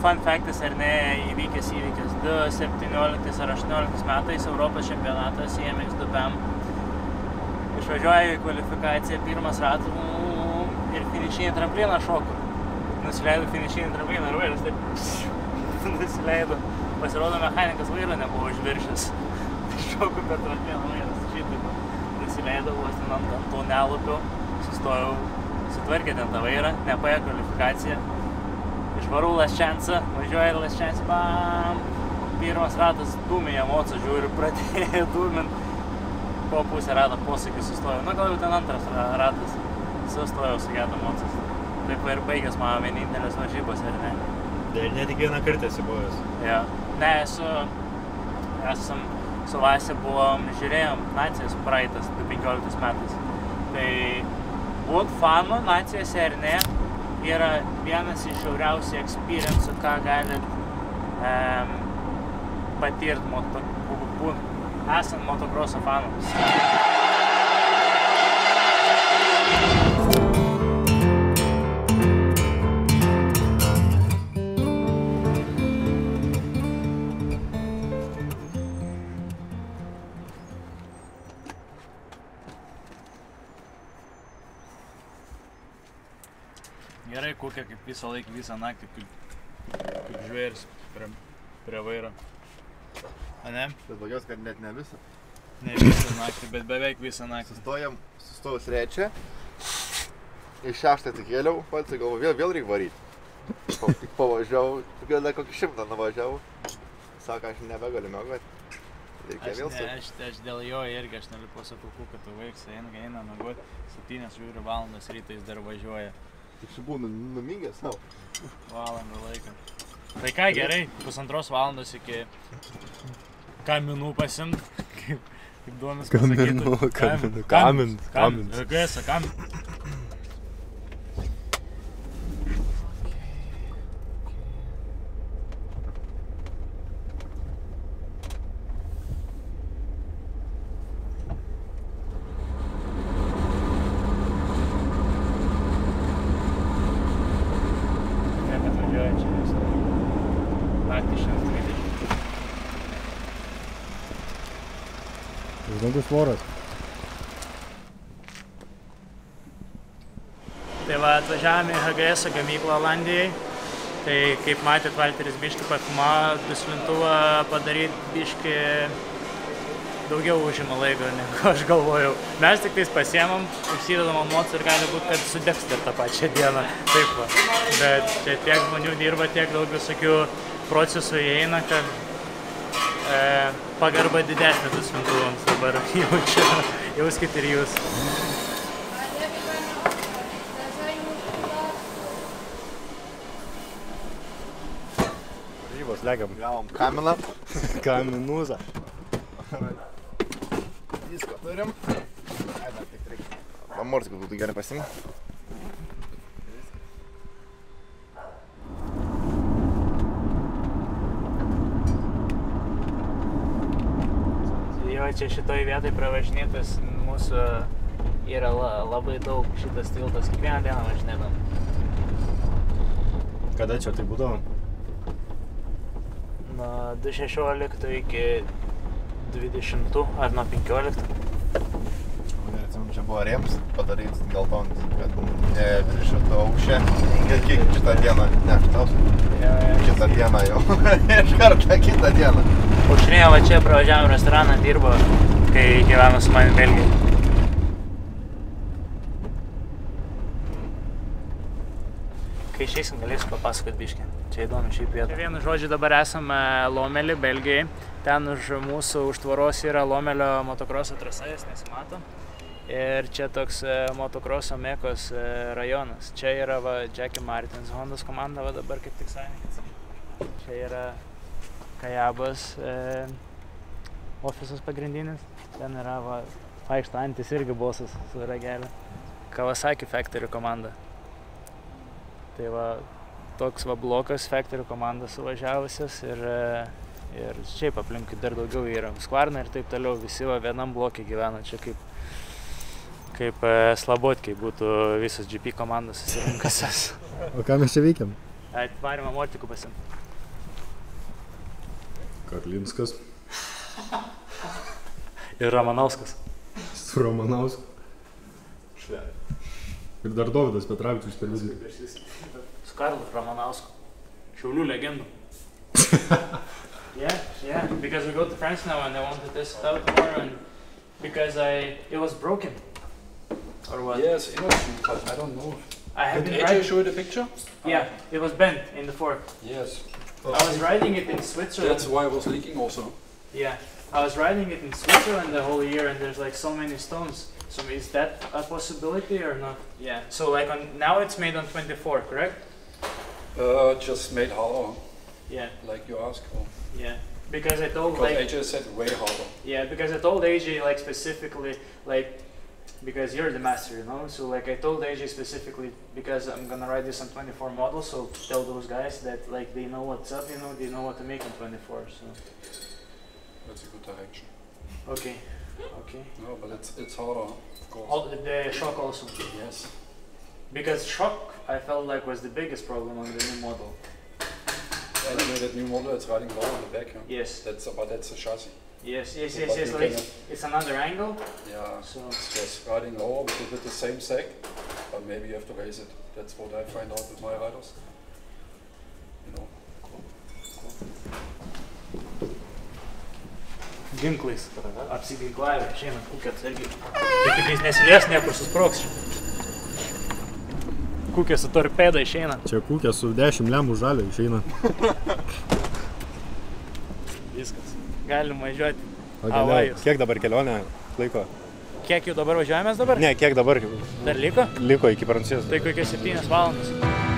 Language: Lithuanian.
fun factas ar ne įvykęs įvykis. 2017 ar 2018 metais Europos čempionatas EMX Dupem. Išvažiuoju į kvalifikaciją, pirmas ratas ir finišinį trampliną šoku. Nusileidu finišinį trampliną ir vairas taip nusileidu. Pasirodo, mechanikas vairo nebuvo užviršęs. Šoku per trampliną vairas, šitaip. Nusileidau vos ten ant to nelupio, sustojau, sutvarkė ten tą vairą, nepaėjo kvalifikaciją. Išvarau Laščiansą, važiuoju Laščiansą, bam! Pirmas ratas dūmė emociją, žiūriu, pradėjo dūmint. Po pusę rato posūkį sustojau. Na, gal jau ten antras ratas. Sustojau su gedo emocijas. Taip ir baigęs mano vienintelės varžybos, ar ne? Ir ne tik vieną kartą esi buvęs. Jo. Ne, esam su Vasė buvom, žiūrėjom nacijas praeitas 2015 metais. Tai būt fanu nacijose ar ne, yra vienas iš šiauriausių experience'ų, ką galit patirt esant motokroso fanu. Gerai, kokia kaip visą laiką, visą naktį, kaip žvėris prie vairo. A ne? Bet blogiausia, kad net ne visą. Ne visą naktį, bet beveik visą naktį. Sustojus rečia. Iš 6 atsikėliau, pats galvoju, vėl reikia varyti. Tik pavažiavau, gal dar kokį 100 nuvažiavau. Sako, aš nebegaliu miegoti. Reikia vėl su... Aš dėl jo irgi, aš nelipu sakau, kad tu vaiks, eina miegoti. 7 valandas rytais dar važiuoja. Tik čia būnu numingęs savo. Valandą laiką. Tai ką, gerai, 1,5 valandos iki kaminų pasimt, kaip duomis pasakytų. Kaminų. GS, kaminų. Kaip atvažiuoja čia visą. Naktį 130. Žmogus voras. Tai va, atvažiavome į HGS gamyklą Olandijai. Tai kaip matėt, Valteris biškį pafilmavo, duslintuvą padaryti biškį daugiau užima laiko, negu aš galvojau. Mes tik tais pasiemam, užsidedam ant moco ir gali būt, kad sudegs dar tą pačią dieną. Taip va. Bet čia tiek žmonių dirba, tiek daug visokių procesų įeina, kad pagarba didesnė duslintuvams dabar jaučiu. Jauskit ir jūs. Žybos legam. Gavom kaminą. Kaminuzą. Visko turim. Ai, dar tik reikia. Pamorsk, kad būtų gerai pasiimti. Jo, čia šitoj vietoj pravažinėtas mūsų yra labai daug šitas tiltas. Kiekvieną dieną važinėdam. Kada čia tai būdavo? Nuo 2016 iki 20 ar nuo 15. Neatsimenu, čia buvo rėms padarytas geltonis, kad neviršytų aukščio. Ir kiek šitą dieną, ne, kitą dieną jau. Iš kartą kitą dieną. Aušrinė va čia pravažiavom restoraną, dirbo, kai gyveno su manim Belgijai. Kai išeisim, galėsiu papasakot biškį. Čia įdomi šiaip vieta. Vienu žodžiu dabar esame Lomelį, Belgijai. Ten už mūsų už tvoros yra Lomelio motokroso trasa, jis nesimato. Ir čia toks motokroso mekos rajonas. Čia yra va Jackie Martins, Hondos komanda, va dabar kaip tik savininkas. Čia yra Kajabos ofisas pagrindinis. Ten yra va vaikšto Antis irgi bosas su ragelė. Kawasaki Factory komanda. Tai va toks va blokas Factory komanda suvažiavusios ir šiaip aplinkui dar daugiau yra. Skvarna ir taip toliau, visi va vienam blokė gyvena. Čia kaip Slabotkiai būtų visos GP komandos susirinkusios. O ką mes čia veikiam? Atvarėm amortikų pasim. Karlinskas. Ir Ramanauskas. Su Ramanausku. Ir dar Dovydas Petravičius per vizitą. Su Karlu Ramanausku. Šiaulių legendų. Yeah, because we go to France now and I want to test it out more and because it was broken. Or what? Yes, it was, but I don't know. I have Did been AJ riding. show you the picture? Yeah, it was bent in the fork. Yes. I was riding it in Switzerland. That's why it was leaking also. Yeah, I was riding it in Switzerland the whole year and there's like so many stones. So is that a possibility or not? Yeah. So like now it's made on 24, correct? Just made harder, Yeah. like you asked for. Yeah. Because I told Because like AJ said way harder. yeah, because I told AJ like specifically like because you're the master, you know. So like I told AJ specifically because I'm gonna ride this on 24 model. So tell those guys that like they know what's up, you know, they know what to make on 24. So That's a good direction. okay. No, but it's harder, of course. All, the shock also. Yes. Because shock I felt like was the biggest problem on the new model. Anyway, that new model is riding low on the back. Huh? Yes. But that's a chassis. Yes. But you Like can- it's another angle. Yeah. So It's just riding lower with the same sack, but maybe you have to raise it. That's what I find out with my riders. You know. ginklais apsiginklavę, išeinant kukės irgi. Tai tik jis nesilies niekur susproks. Kukė su torpeda išeina. Čia kūkė su 10 lemų žalio išeina. Viskas. Galim važiuoti. Avajus. Kiek dabar kelionė laiko? Kiek jau dabar važiuojamės dabar? Ne, kiek dabar Dar liko? liko iki Prancūzijos? Tai kokios 7 valandos.